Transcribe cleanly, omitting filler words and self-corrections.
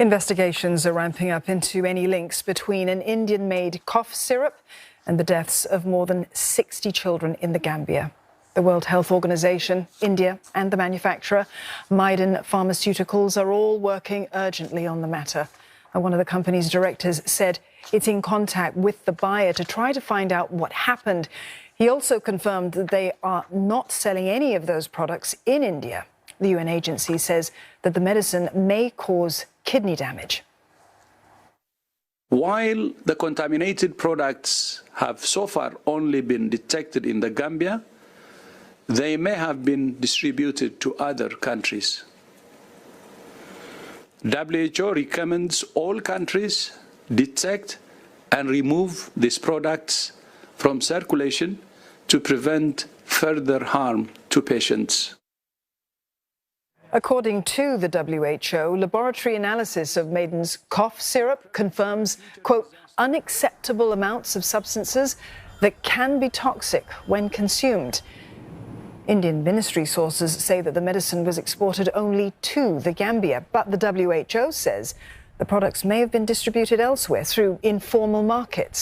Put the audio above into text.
Investigations are ramping up into any links between an Indian-made cough syrup and the deaths of more than 60 children in the Gambia. The World Health Organization, India and the manufacturer, Maiden Pharmaceuticals, are all working urgently on the matter. And one of the company's directors said it's in contact with the buyer to try to find out what happened. He also confirmed that they are not selling any of those products in India. The UN agency says that the medicine may cause kidney damage. While the contaminated products have so far only been detected in the Gambia, they may have been distributed to other countries. WHO recommends all countries detect and remove these products from circulation to prevent further harm to patients. According to the WHO, laboratory analysis of Maiden's cough syrup confirms, quote, unacceptable amounts of substances that can be toxic when consumed. Indian ministry sources say that the medicine was exported only to the Gambia, but the WHO says the products may have been distributed elsewhere through informal markets.